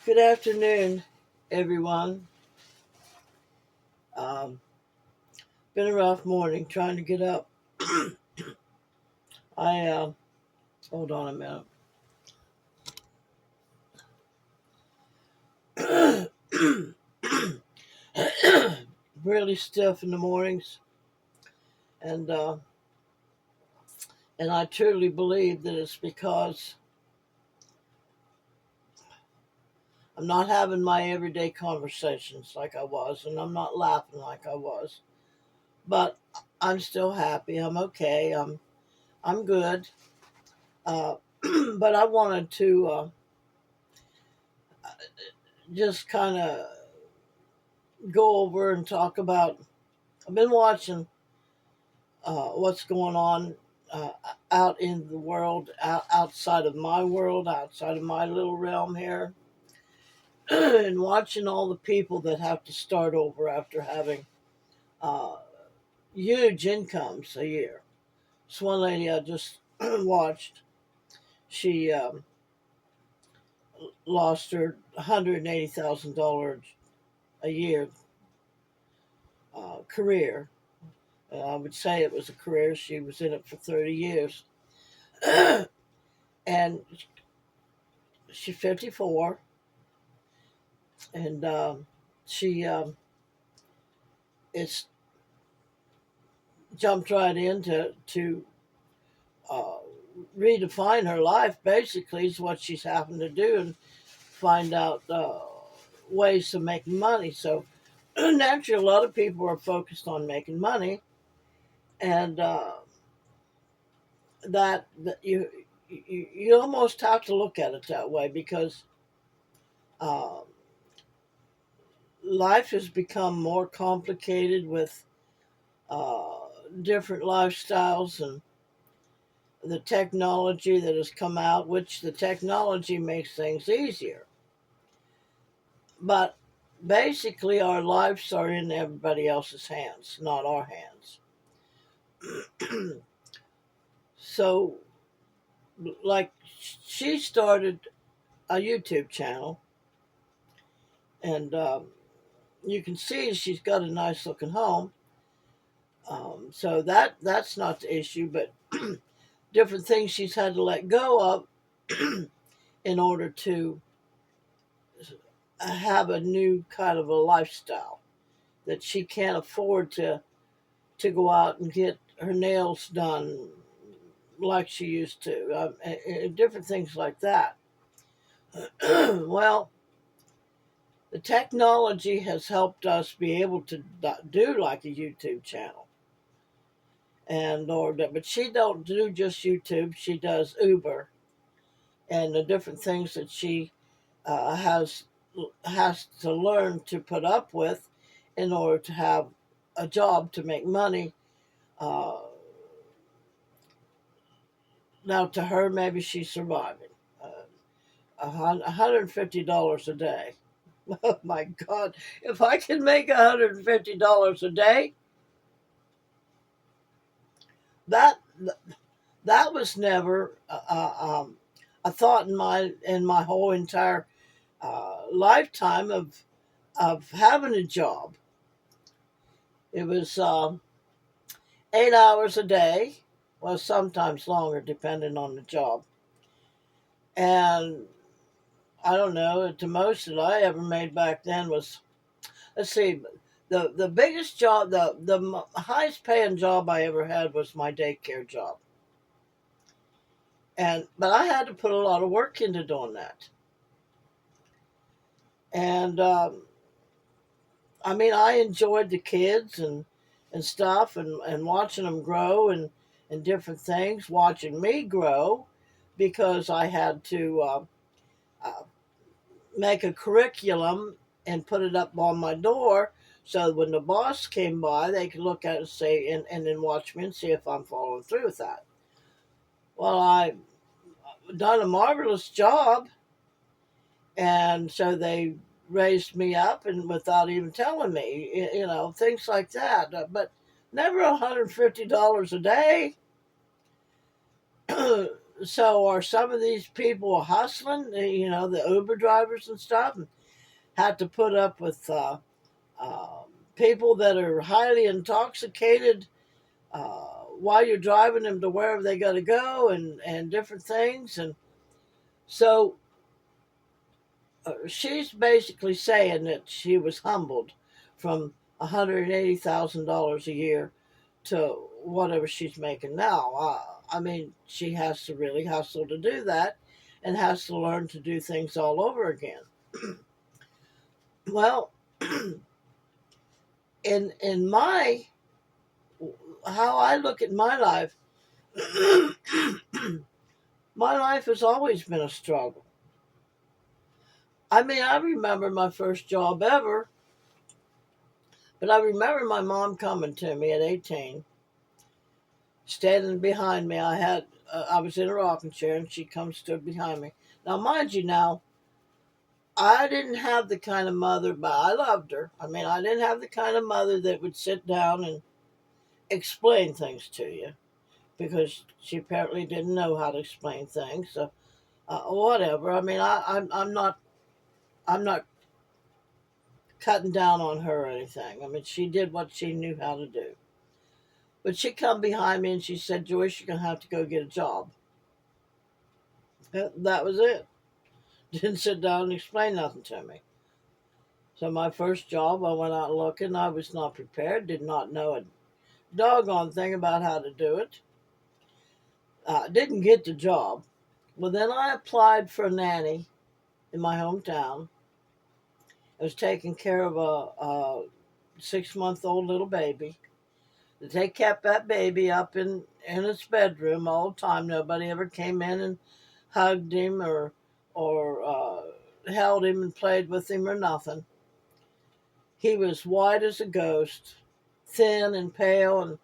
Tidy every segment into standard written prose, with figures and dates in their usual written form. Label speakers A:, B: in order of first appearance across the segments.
A: Good afternoon, everyone. Um, Been a rough morning trying to get up. I Hold on a minute. Really stiff in the mornings, and uh, and I truly believe that it's because I'm not having my everyday conversations like I was, and I'm not laughing like I was. But I'm still happy. I'm okay. I'm good. Uh, but I wanted to just kind of go over and talk about. I've been watching what's going on uh, out in the world, outside of my world, outside of my little realm here, and watching all the people that have to start over after having uh, huge incomes a year. This one lady I just watched, she lost her $180,000 a year career. I would say it was a career. She was in it for 30 years. And she's 54, and she it's jumped right into to uh, redefine her life. Basically, is what she's having to do and find out ways to make money. So naturally, a lot of people are focused on making money, and that you almost have to look at it that way because uh, life has become more complicated with uh, different lifestyles and the technology that has come out, which the technology makes things easier. But basically, our lives are in everybody else's hands, not our hands. So, like, she started a YouTube channel, and you can see she's got a nice looking home. So that's not the issue, but different things she's had to let go of in order to have a new kind of a lifestyle that she can't afford to go out and get her nails done like she used to, different things like that. Well, the technology has helped us be able to do like a YouTube channel, and or but she don't do just YouTube. She does Uber and the different things that she uh, has has to learn to put up with in order to have a job to make money. Uh, Now, to her, maybe she's surviving. $150 a day. Oh my God! If I can make $150 a day, that that was never a thought in my whole entire lifetime of having a job. It was 8 hours a day, well, sometimes longer, depending on the job. And I don't know, at the most that I ever made back then was, let's see, the biggest job, the highest paying job I ever had was my daycare job. And but I had to put a lot of work into doing that. And I mean, I enjoyed the kids and stuff, and watching them grow and different things, watching me grow, because I had to uh, make a curriculum and put it up on my door so when the boss came by, they could look at it and say, and then watch me and see if I'm following through with that. Well, I done a marvelous job, and so they raised me up and without even telling me, things like that. But never $150 a day. So are some of these people hustling? The Uber drivers and stuff, and had to put up with uh, people that are highly intoxicated while you're driving them to wherever they got to go, and different things. And so she's basically saying that she was humbled from $180,000 a year to whatever she's making now. I mean, she has to really hustle to do that, and has to learn to do things all over again. Well, in my how I look at my life, my life has always been a struggle. I mean, I remember my first job ever, but I remember my mom coming to me at 18, standing behind me. I was in a rocking chair, and she comes stood behind me. Now, mind you, I didn't have the kind of mother, but I loved her. I mean, I didn't have the kind of mother that would sit down and explain things to you, because she apparently didn't know how to explain things. So, whatever. I mean, I'm not cutting down on her or anything. I mean, she did what she knew how to do. But she come behind me and she said, "Joyce, you're gonna have to go get a job." That was it. Didn't sit down and explain nothing to me. So my first job, I went out looking. I was not prepared. Did not know a doggone thing about how to do it. Didn't get the job. Well, then I applied for a nanny in my hometown. I was taking care of a 6-month-old little baby. They kept that baby up in its bedroom all the time. Nobody ever came in and hugged him, or held him and played with him, or nothing. He was white as a ghost, thin and pale, and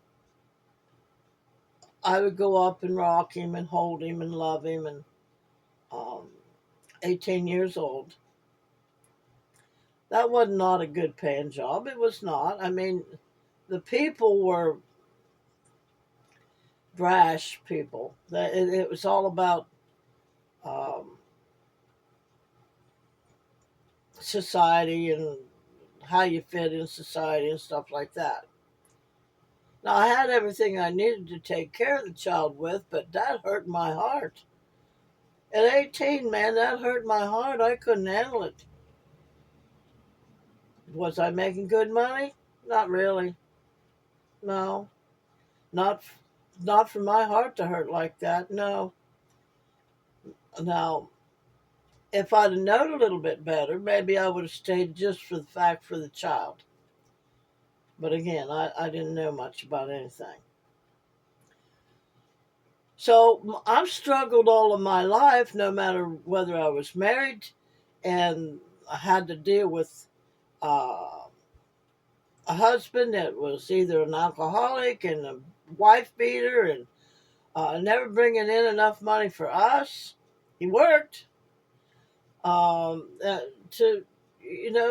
A: I would go up and rock him and hold him and love him. And um, 18 years old. That was not a good paying job. It was not. I mean, the people were brash people. It was all about um, society and how you fit in society and stuff like that. Now, I had everything I needed to take care of the child with, but that hurt my heart. At 18, man, that hurt my heart. I couldn't handle it. Was I making good money? Not really. No, not not for my heart to hurt like that. No. Now, if I'd have known a little bit better, maybe I would have stayed just for the fact for the child. But again, I didn't know much about anything. So I've struggled all of my life, no matter whether I was married and I had to deal with uh, a husband that was either an alcoholic and a wife beater, and never bringing in enough money for us. He worked to,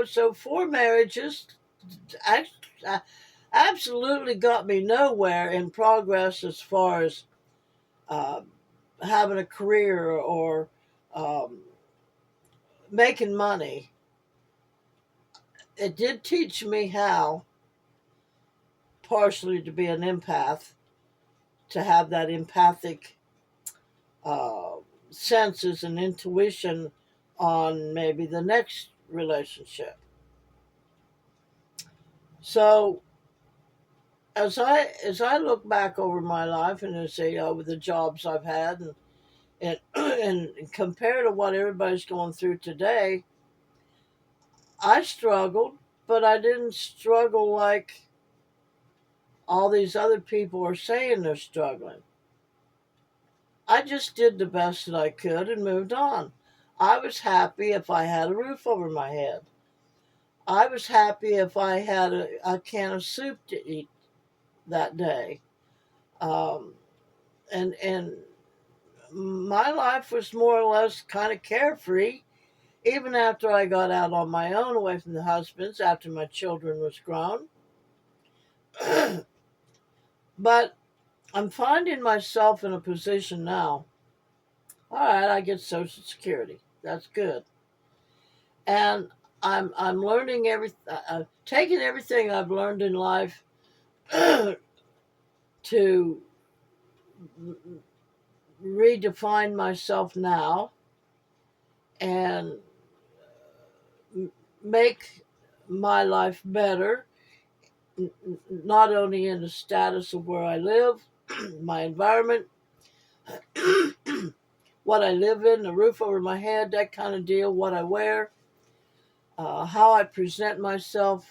A: so 4 marriages I, absolutely got me nowhere in progress as far as uh, having a career, or um, making money. It did teach me how, partially, to be an empath, to have that empathic uh, senses and intuition on maybe the next relationship. So as I look back over my life, and I say over the jobs I've had, and and compare to what everybody's going through today, I struggled, but I didn't struggle like all these other people are saying they're struggling. I just did the best that I could and moved on. I was happy if I had a roof over my head. I was happy if I had a can of soup to eat that day. Um, and my life was more or less kind of carefree, even after I got out on my own, away from the husbands, after my children was grown. But I'm finding myself in a position now All right, I get Social Security. That's good. And I'm learning taking everything I've learned in life to redefine myself now and make my life better, not only in the status of where I live, my environment, what I live in, the roof over my head, that kind of deal, what I wear, how I present myself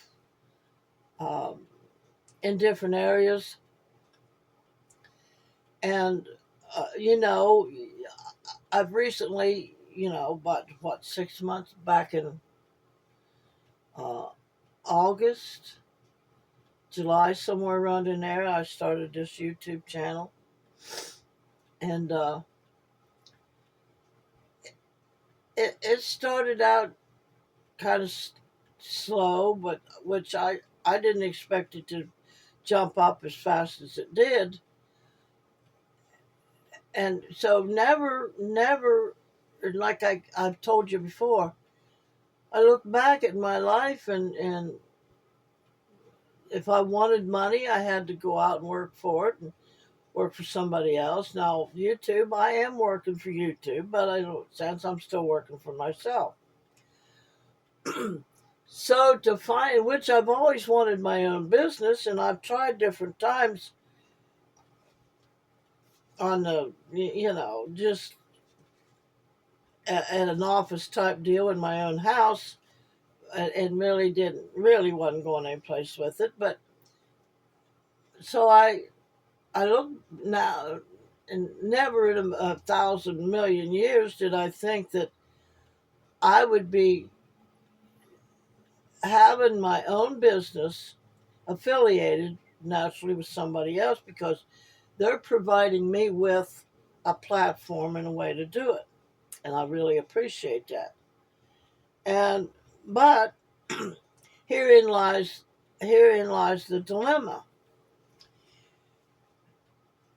A: um, in different areas. And, you know, I've recently, about what, 6 months back in uh, August, July, somewhere around in there, I started this YouTube channel. And it started out kind of slow, but which I didn't expect it to jump up as fast as it did. And so never, like I've told you before, I look back at my life, and if I wanted money, I had to go out and work for it and work for somebody else. Now, YouTube, I am working for YouTube, but I don't sense I'm still working for myself. So to find, which I've always wanted my own business, and I've tried different times on the, just at an office type deal in my own house, and really wasn't going anyplace with it. But so I look now, and never in a thousand million years did I think that I would be having my own business affiliated naturally with somebody else, because they're providing me with a platform and a way to do it. And I really appreciate that. And but herein lies herein lies the dilemma.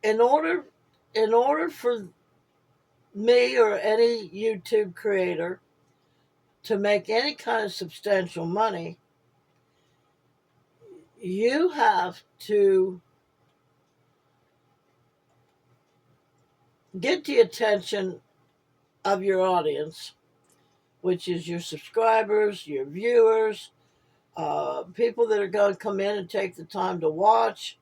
A: In order in order for me or any YouTube creator to make any kind of substantial money, you have to get the attention of your audience, which is your subscribers, your viewers, people that are going to come in and take the time to watch,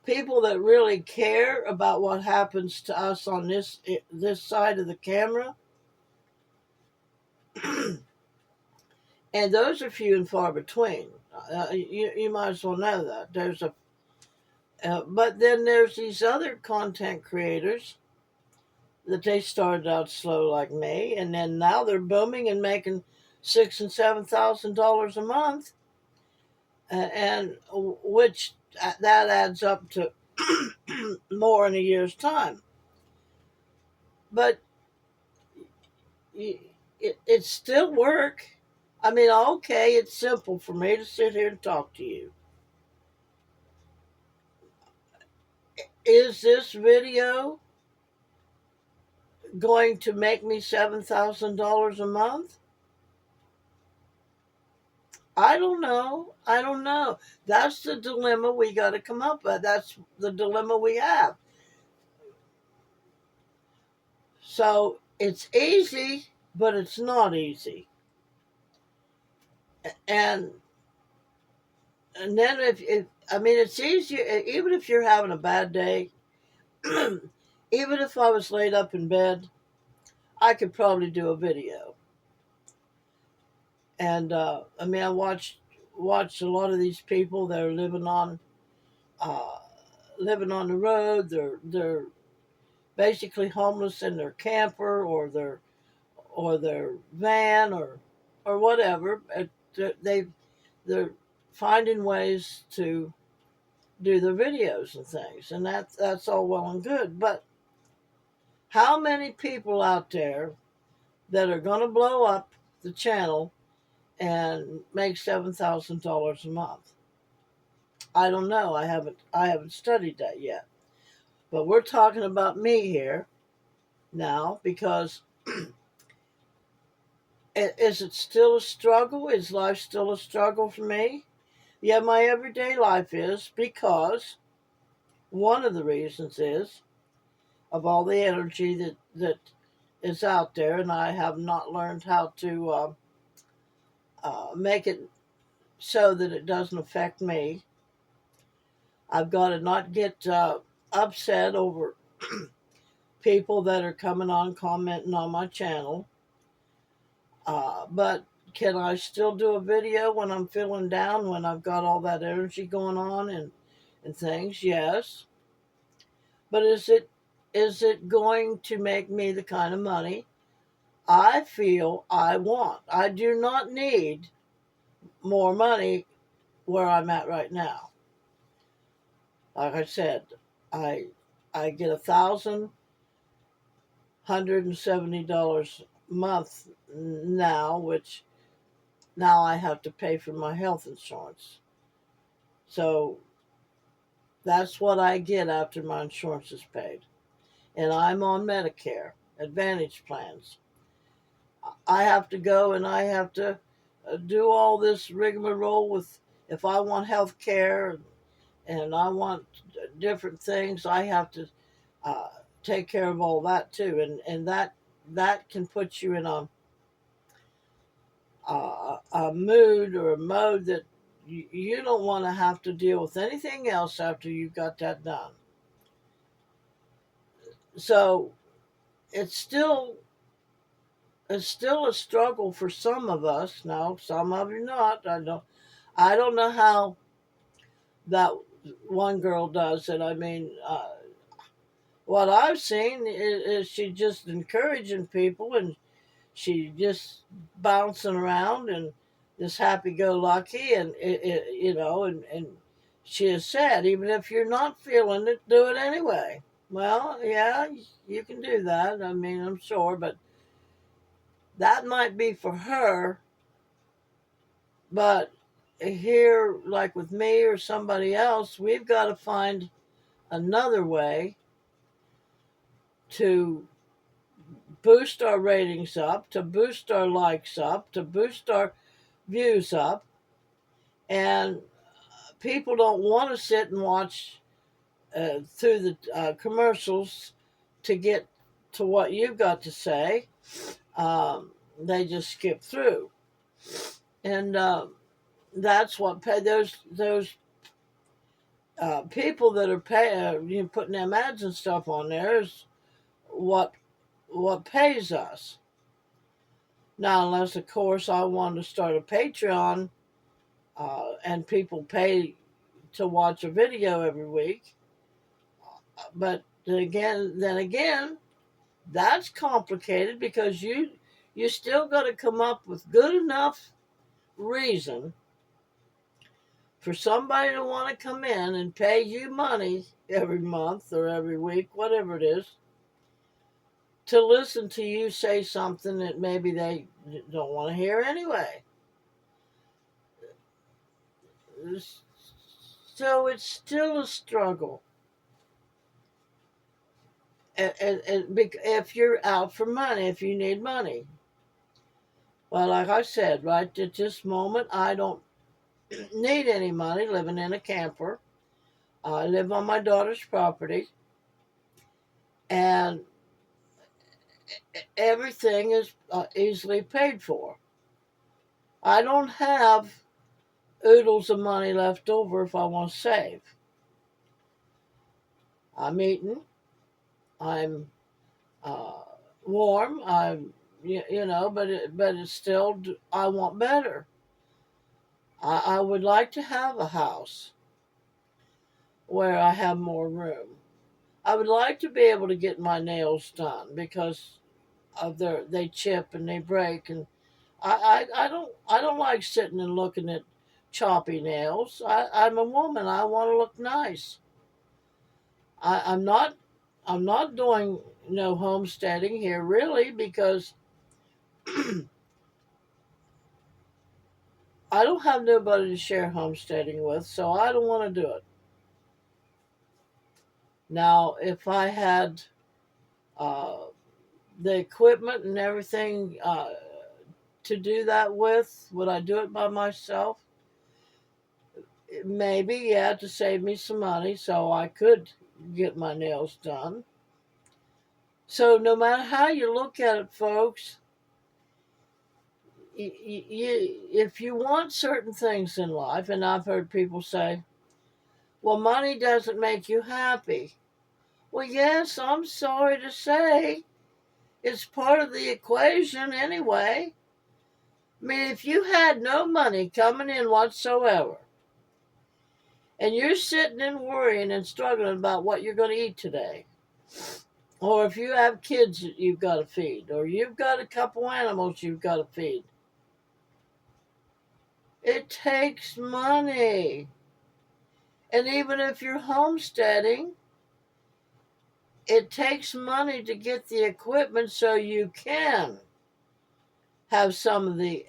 A: people that really care about what happens to us on this side of the camera. And those are few and far between. You might as well know that. But then there's these other content creators that they started out slow like me, and then now they're booming and making $6,000 and $7,000 a month, and which that adds up to more in a year's time. But it's still work. I mean, okay, it's simple for me to sit here and talk to you. Is this video going to make me $7,000 a month? I don't know. I don't know. That's the dilemma we got to come up with. That's the dilemma we have. So it's easy, but it's not easy. And then if I mean, it's easier even if you're having a bad day. Even if I was laid up in bed, I could probably do a video. And I mean, I watched a lot of these people that are uh, living on the road. They're basically homeless in their camper or their van or whatever. They're finding ways to do their videos and things, and that's all well and good. But how many people out there that are going to blow up the channel and make $7,000 a month? I don't know. I haven't studied that yet. But we're talking about me here now because is it still a struggle? Is life still a struggle for me? Yeah, my everyday life is, because one of the reasons is of all the energy that is out there, and I have not learned how to make it so that it doesn't affect me. I've got to not get upset over people that are coming on commenting on my channel. But can I still do a video when I'm feeling down, when I've got all that energy going on and things? Yes. But is it going to make me the kind of money I feel I want? I do not need more money where I'm at right now. Like I said, I I get $1,170 a month now, which now I have to pay for my health insurance. So that's what I get after my insurance is paid. And I'm on Medicare Advantage plans. I have to go and I have to do all this rigmarole with, if I want health care and I want different things, I have to uh, take care of all that too. And that can put you in a mood or a mode that you don't want to have to deal with anything else after you've got that done. So it's still it's still a struggle for some of us. Now, some of you not. I don't know how that one girl does it. I mean, what I've seen is she just encouraging people, and she just bouncing around and just happy-go-lucky, and and she has said, even if you're not feeling it, do it anyway. Well, yeah, you can do that. I mean, I'm sure, but that might be for her. But here, like with me or somebody else, we've got to find another way to boost our ratings up, to boost our likes up, to boost our views up. And people don't want to sit and watch through the commercials to get to what you've got to say. They just skip through. And that's what those people that are putting them ads and stuff on there is what pays us. Now, unless of course I wanted to start a Patreon and people pay to watch a video every week, but then again, that's complicated because you still got to come up with good enough reason for somebody to want to come in and pay you money every month or every week, whatever it is, to listen to you say something that maybe they don't want to hear anyway. So it's still a struggle. If you're out for money, if you need money. Well, like I said, right at this moment, I don't need any money living in a camper. I live on my daughter's property, and everything is easily paid for. I don't have oodles of money left over if I want to save. I'm eating. I'm uh, warm. But it's still. I want better. I would like to have a house where I have more room. I would like to be able to get my nails done because of they chip and they break, and I don't like sitting and looking at choppy nails. I'm a woman. I want to look nice. I'm not doing no homesteading here really because I don't have nobody to share homesteading with, so I don't want to do it. Now, if I had uh, the equipment and everything to do that with, would I do it by myself? Maybe, yeah, to save me some money so I could get my nails done. So, no matter how you look at it, folks, if you want certain things in life, and I've heard people say, well, money doesn't make you happy. Well, yes, I'm sorry to say it's part of the equation anyway. I mean, if you had no money coming in whatsoever, and you're sitting and worrying and struggling about what you're going to eat today, or if you have kids that you've got to feed, or you've got a couple animals you've got to feed, it takes money. And even if you're homesteading, it takes money to get the equipment so you can have some of the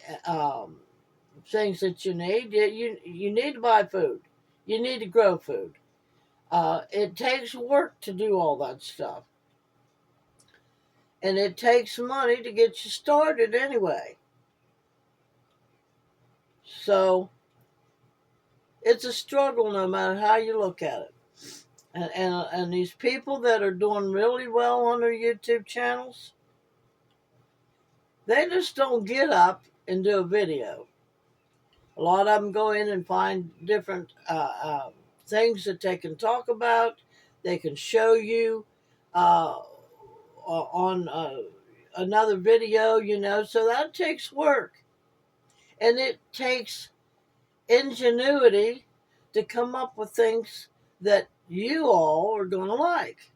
A: things that you need. You need to buy food. You need to grow food. It takes work to do all that stuff. And it takes money to get you started anyway. So it's a struggle no matter how you look at it. And these people that are doing really well on their YouTube channels, they just don't get up and do a video. A lot of them go in and find different things that they can talk about. They can show you uh, on another video, so that takes work. And it takes ingenuity to come up with things that you all are going to like.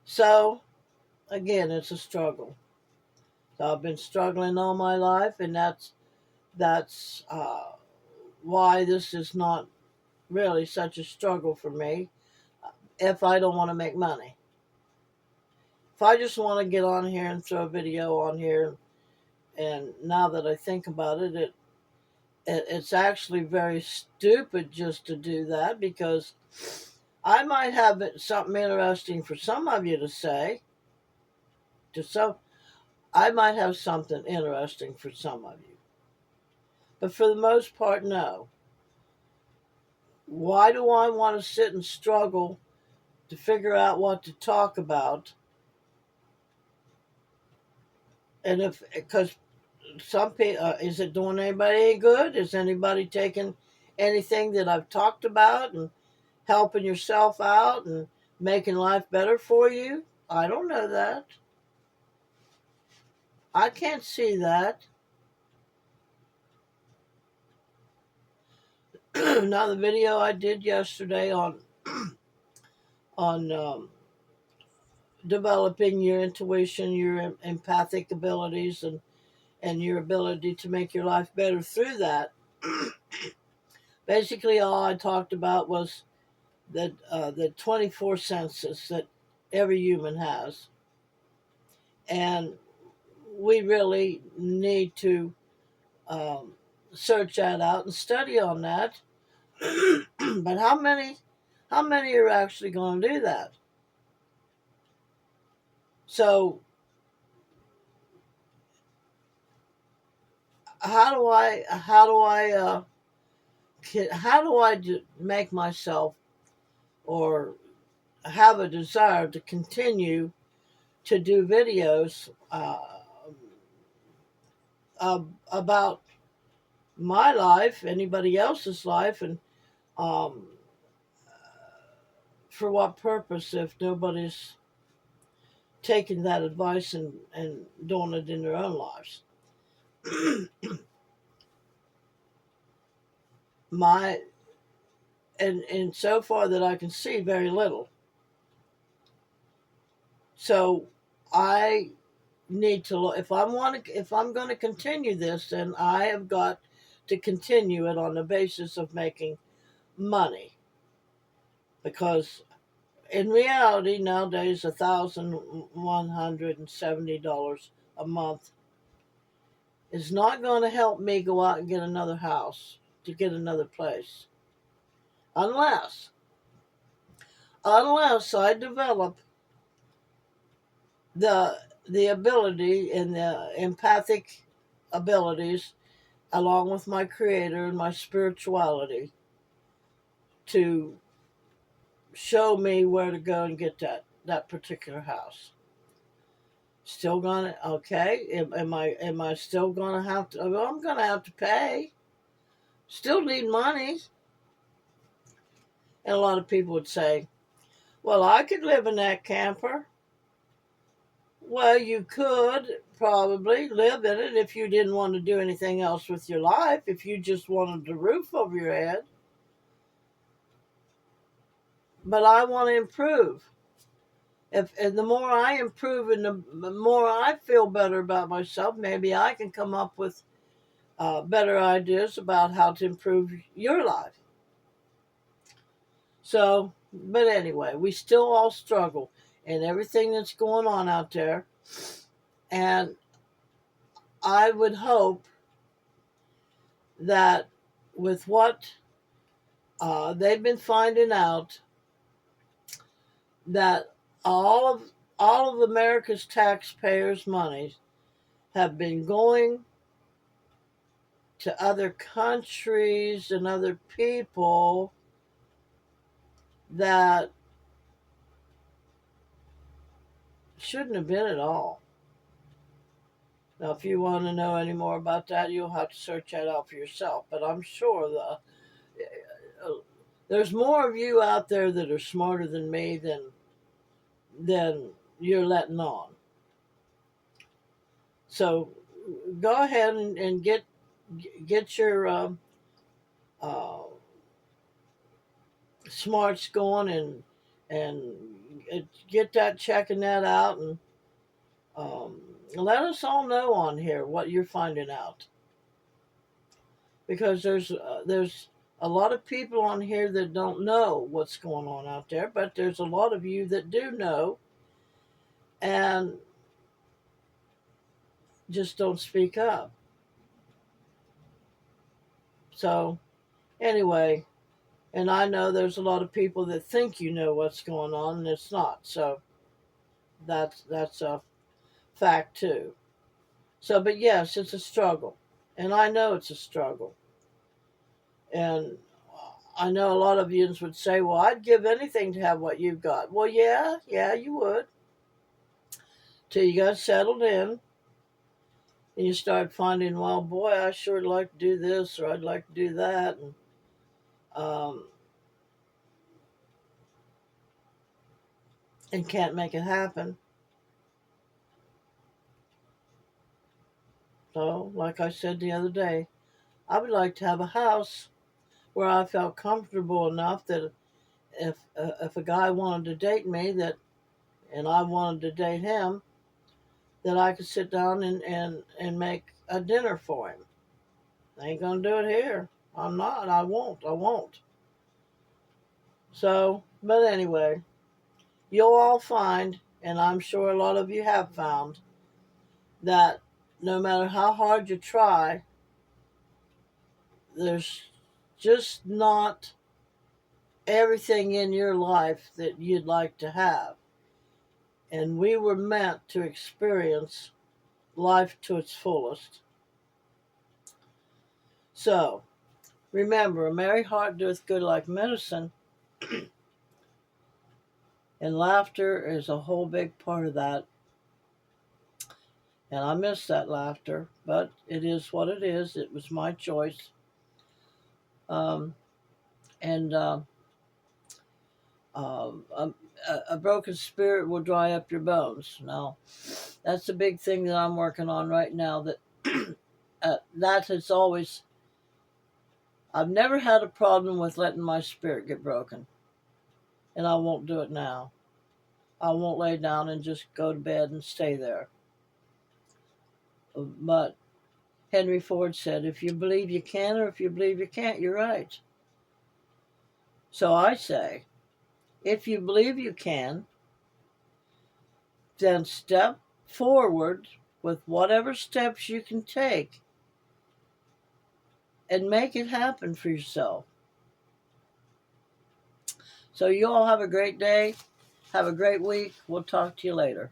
A: So, again, it's a struggle. So I've been struggling all my life, and that's why this is not really such a struggle for me if I don't want to make money. If I just want to get on here and throw a video on here, and now that I think about it, it's actually very stupid just to do that, because I might have something interesting for some of you to say. To some, I might have something interesting for some of you, but for the most part, no. Why do I want to sit and struggle to figure out what to talk about? And if because some people, is it doing anybody any good? Is anybody taking anything that I've talked about and helping yourself out and making life better for you? I don't know that. I can't see that. Now, the video I did yesterday on developing your intuition, your empathic abilities, and your ability to make your life better through that. Basically, all I talked about was that the 24 senses that every human has, and we really need to um, search that out and study on that. But how many are actually going to do that? So how do I make myself, or have a desire to continue to do videos about my life, anybody else's life, and um, for what purpose if nobody's taking that advice and doing it in their own lives? My and so far that I can see, very little. So I need to look, if I'm going to continue this, then I have got to continue it on the basis of making money, because in reality nowadays $1,170 a month is not going to help me go out and get another house, to get another place. unless unless I develop the ability and the empathic abilities along with my creator and my spirituality to show me where to go and get that particular house. Still gonna okay? Am I still gonna have to? Well, I'm gonna have to pay. Still need money. And a lot of people would say, "Well, I could live in that camper." Well, you could probably live in it if you didn't want to do anything else with your life. If you just wanted the roof over your head. But I want to improve. And the more I improve and the more I feel better about myself, maybe I can come up with better ideas about how to improve your life. So, but anyway, we still all struggle and everything that's going on out there. And I would hope that with what they've been finding out, that all of America's taxpayers' money have been going to other countries and other people that shouldn't have been at all. Now, if you want to know any more about that, you'll have to search that out for yourself. But I'm sure there's more of you out there that are smarter than me than you're letting on. So go ahead and get your uh, smarts going and get that checking that out and let us all know on here what you're finding out, because there's a lot of people on here that don't know what's going on out there, but there's a lot of you that do know and just don't speak up. So anyway, and I know there's a lot of people that think you know what's going on and it's not. So that's a fact too. So, but yes, it's a struggle, and I know it's a struggle. And I know a lot of yous would say, "Well, I'd give anything to have what you've got." Well, yeah, you would, till you got settled in and you start finding, well, boy, I sure would like to do this or I'd like to do that, um, and can't make it happen. So, like I said the other day, I would like to have a house where I felt comfortable enough that if a guy wanted to date me, that and I wanted to date him, that I could sit down and make a dinner for him. I ain't gonna do it here. I'm not. I won't. I won't. So, but anyway, you'll all find, and I'm sure a lot of you have found, that no matter how hard you try, there's just not everything in your life that you'd like to have. And we were meant to experience life to its fullest. So, remember, a merry heart doeth good like medicine, and laughter is a whole big part of that. And I miss that laughter, but it is what it is. It was my choice. Um, and a, a broken spirit will dry up your bones. Now, that's the big thing that I'm working on right now. That has always. I've never had a problem with letting my spirit get broken, and I won't do it now. I won't lay down and just go to bed and stay there. But Henry Ford said, if you believe you can or if you believe you can't, you're right. So I say, if you believe you can, then step forward with whatever steps you can take and make it happen for yourself. So you all have a great day. Have a great week. We'll talk to you later.